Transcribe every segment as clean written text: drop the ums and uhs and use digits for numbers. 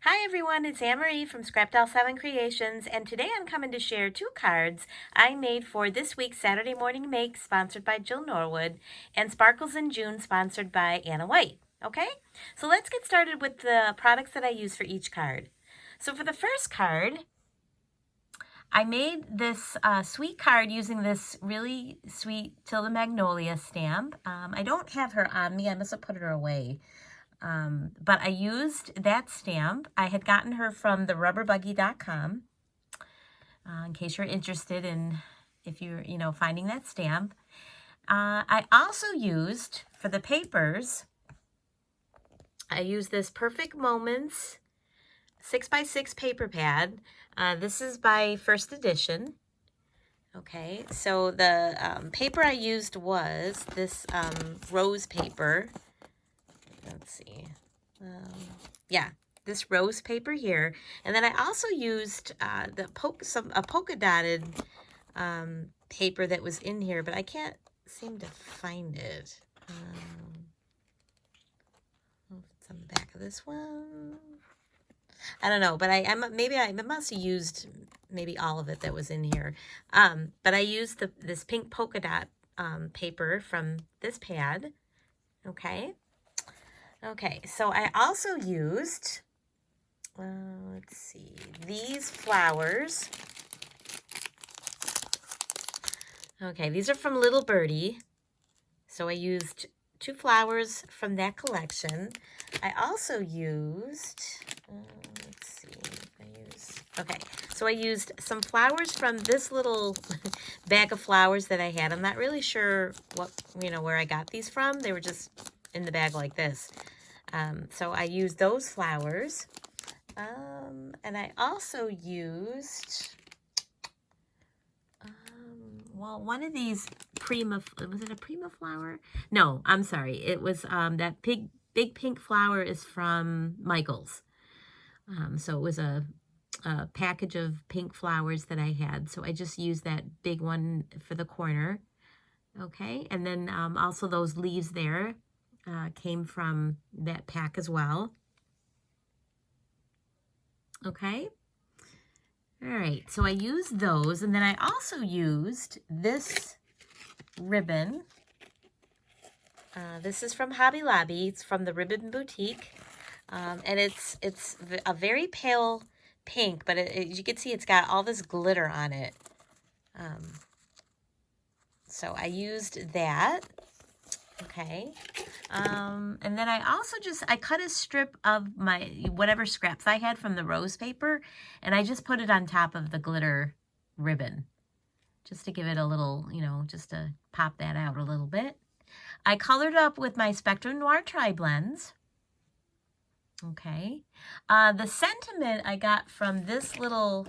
Hi everyone, it's Anne-Marie from Scrapdoll7 Creations, and today I'm coming to share 2 cards I made for this week's Saturday Morning Makes, sponsored by Jill Norwood, and Sparkles in June, sponsored by Anna White. Okay, so let's get started with the products that I use for each card. So for the first card, I made this sweet card using this really sweet Tilda Magnolia stamp. I don't have her on me, I must have put her away. But I used that stamp. I had gotten her from the rubberbuggy.com, in case you're interested in, if you're, finding that stamp. I also used, for the papers, I used this Perfect Moments 6x6 paper pad. This is by First Edition. Okay, so the paper I used was this rose paper. Let's see. Yeah, this rose paper here. And then I also used a polka dotted paper that was in here, but I can't seem to find it. It's on the back of this one. I don't know, but I must have used maybe all of it that was in here. But I used this pink polka dot paper from this pad. Okay. Okay, so I also used, let's see, these flowers. Okay, these are from Little Birdie. So I used 2 flowers from that collection. I also used, let's see if I use, okay, so I used some flowers from this little bag of flowers that I had. I'm not really sure what, where I got these from. They were just in the bag like this. So I used those flowers. And I also used, well, one of these was it a Prima flower? No, I'm sorry. It was, that big pink flower is from Michael's. So it was a package of pink flowers that I had. So I just used that big one for the corner. Okay. And then, also those leaves there, came from that pack as well. Okay. All right, so I used those, and then I also used this ribbon. This is from Hobby Lobby. It's from the Ribbon Boutique, and it's a very pale pink, but as you can see, it's got all this glitter on it. So I used that. Okay. And then I also I cut a strip of my, whatever scraps I had from the rose paper, and I just put it on top of the glitter ribbon, just to give it a little, just to pop that out a little bit. I colored up with my Spectrum Noir Tri-Blends. Okay. The sentiment I got from this little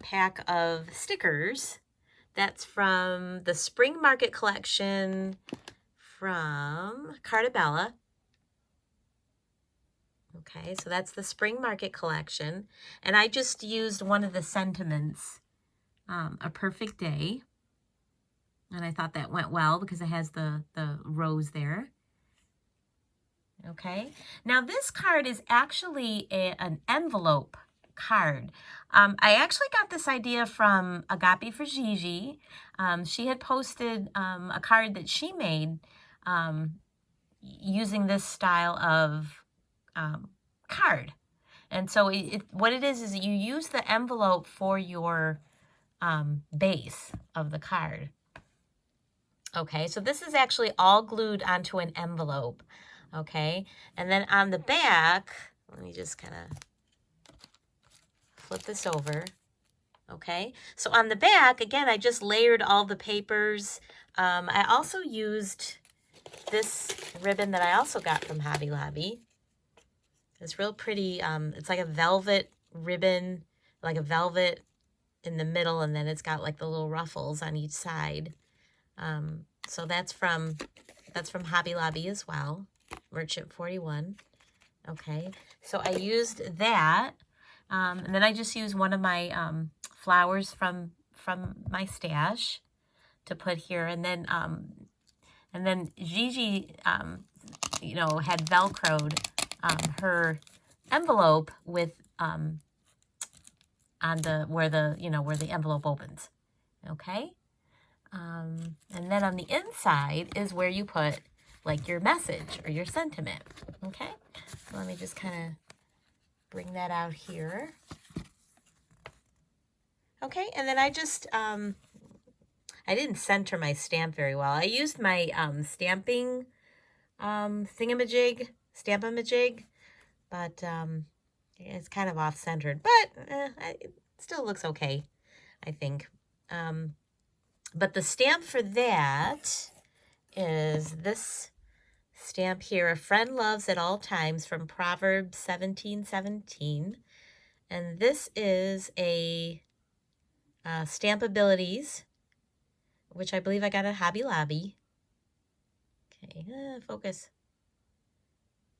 pack of stickers. That's from the Spring Market collection from Cartabella. Okay, so that's the Spring Market collection. And I just used one of the sentiments, A Perfect Day. And I thought that went well because it has the rose there. Okay, now this card is actually an envelope card. I actually got this idea from Agape for Gigi. She had posted a card that she made using this style of card. And so what it is you use the envelope for your base of the card. Okay, so this is actually all glued onto an envelope. Okay, and then on the back, let me just kind of flip this over. Okay, so on the back, again, I just layered all the papers. I also used this ribbon that I also got from Hobby Lobby. It's real pretty. It's like a velvet ribbon, like a velvet in the middle, and then it's got like the little ruffles on each side. So that's from Hobby Lobby as well, Merchant 41. Okay, so I used that. And then I just used one of my flowers from my stash to put here, and then Gigi, had Velcroed her envelope with on the where the envelope opens. Okay, and then on the inside is where you put like your message or your sentiment. Okay, so let me just kind of bring that out here. Okay, and then I just I didn't center my stamp very well. I used my stamping Stamp-A-Majig, but it's kind of off-centered, but it still looks okay, I think. But the stamp for that is this stamp here, "A friend loves at all times," from Proverbs 17:17. And this is a Stampabilities, which I believe I got at Hobby Lobby. Okay, focus.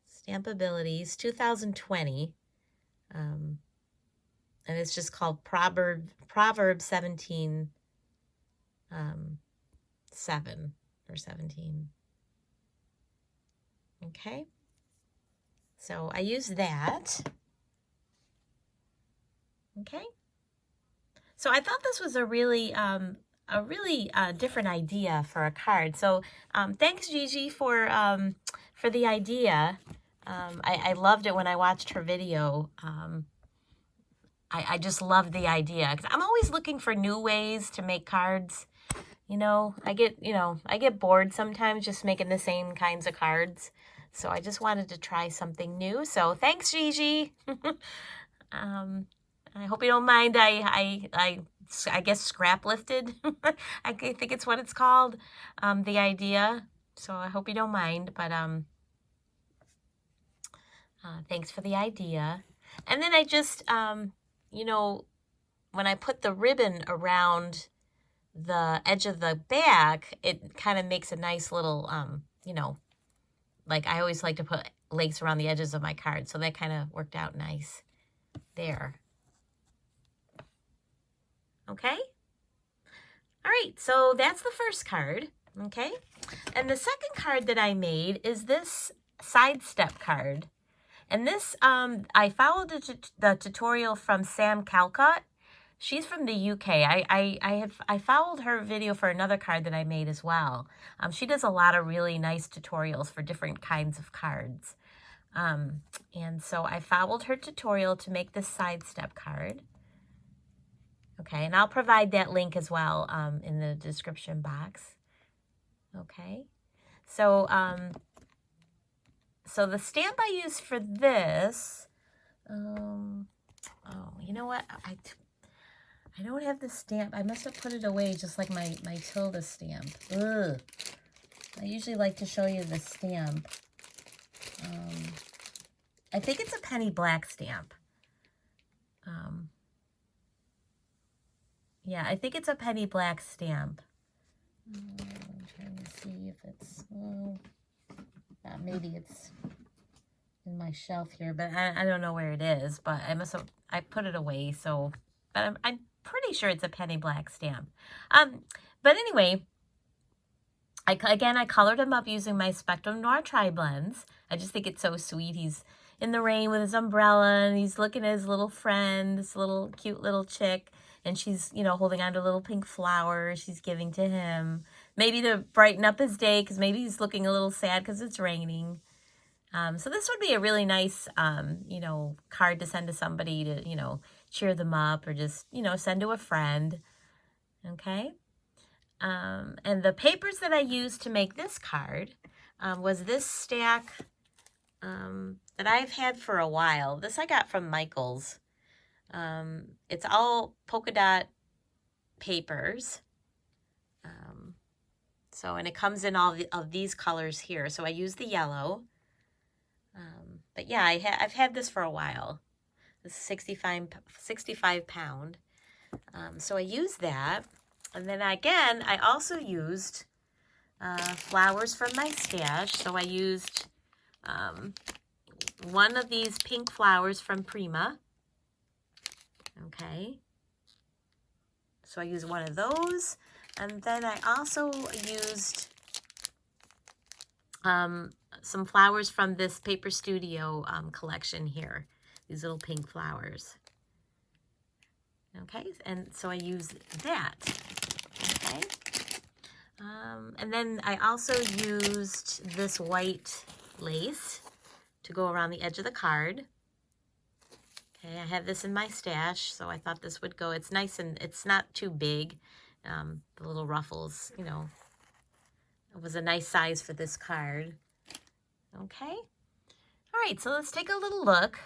Stampabilities, 2020. And it's just called Proverbs 17, 7 or 17. Okay, so I use that. Okay, so I thought this was a really different idea for a card. So thanks, Gigi, for the idea. I loved it when I watched her video. I just loved the idea because I'm always looking for new ways to make cards. I get bored sometimes just making the same kinds of cards. So I just wanted to try something new. So thanks, Gigi. I hope you don't mind. I guess scrap lifted. I think it's what it's called. The idea. So I hope you don't mind. But thanks for the idea. And then I just when I put the ribbon around the edge of the back, it kind of makes a nice little, like I always like to put lace around the edges of my cards. So that kind of worked out nice there. Okay. All right. So that's the first card. Okay. And the second card that I made is this sidestep card. And this, I followed the tutorial from Sam Calcott. She's from the UK. I followed her video for another card that I made as well. She does a lot of really nice tutorials for different kinds of cards. And so I followed her tutorial to make this sidestep card. Okay, and I'll provide that link as well in the description box. Okay, so so the stamp I use for this, oh, you know what? I don't have the stamp. I must have put it away just like my Tilda stamp. Ugh. I usually like to show you the stamp. I think it's a penny black stamp. Yeah, I think it's a penny black stamp. I'm trying to see if it's, maybe it's in my shelf here, but I don't know where it is, but I put it away, so, but I'm pretty sure it's a penny black stamp. But anyway, I colored him up using my Spectrum Noir Tri-Blends. I just think it's so sweet. He's in the rain with his umbrella, and he's looking at his little friend, this little cute little chick, and she's, holding on to a little pink flower she's giving to him. Maybe to brighten up his day, because maybe he's looking a little sad because it's raining. So this would be a really nice, card to send to somebody to, cheer them up, or just, send to a friend. Okay. And the papers that I used to make this card was this stack that I've had for a while. This I got from Michael's. It's all polka dot papers. And it comes in all of these colors here. So I use the yellow. But yeah, I've had this for a while. This is 65 pound. So I used that. And then again, I also used flowers from my stash. So I used one of these pink flowers from Prima. Okay. So I used one of those. And then I also used some flowers from this Paper Studio collection here. These little pink flowers. Okay, and so I use that. Okay. And then I also used this white lace to go around the edge of the card. Okay, I have this in my stash, so I thought this would go. It's nice and it's not too big. The little ruffles, you know, it was a nice size for this card. Okay. All right, so let's take a little look.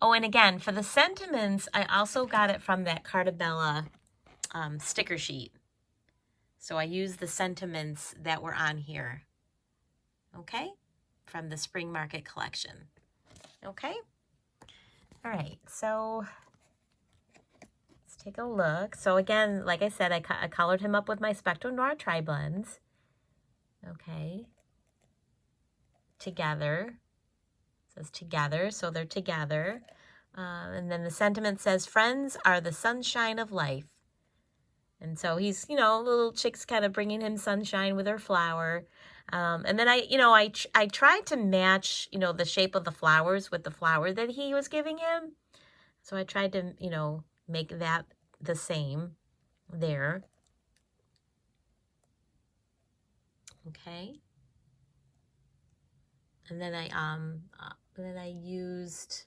Oh, and again, for the sentiments, I also got it from that Cartabella sticker sheet. So I used the sentiments that were on here. Okay, from the Spring Market collection. Okay. All right, so let's take a look. So again, like I said, I colored him up with my Spectrum Noir Tri-Blends. Okay. Together. It says together, so they're together. And then the sentiment says, friends are the sunshine of life. And so he's, you know, little chick's kind of bringing him sunshine with her flower. And then I tried to match, you know, the shape of the flowers with the flower that he was giving him. So I tried to, you know, make that the same there. Okay. And then I used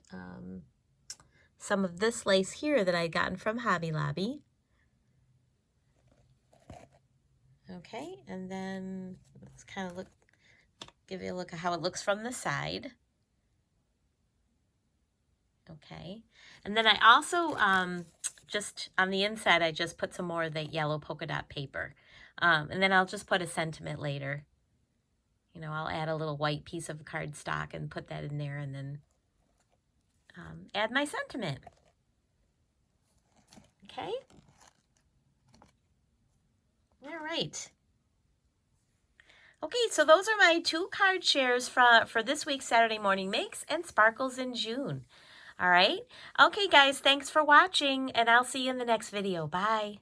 some of this lace here that I'd gotten from Hobby Lobby. Okay, and then let's kind of give you a look at how it looks from the side. Okay, and then I also, just on the inside, I just put some more of that yellow polka dot paper. And then I'll just put a sentiment later. You know, I'll add a little white piece of cardstock and put that in there and then add my sentiment. Okay. All right. Okay, so those are my 2 card shares for this week's Saturday Morning Makes and Sparkles in June. All right. Okay, guys, thanks for watching, and I'll see you in the next video. Bye.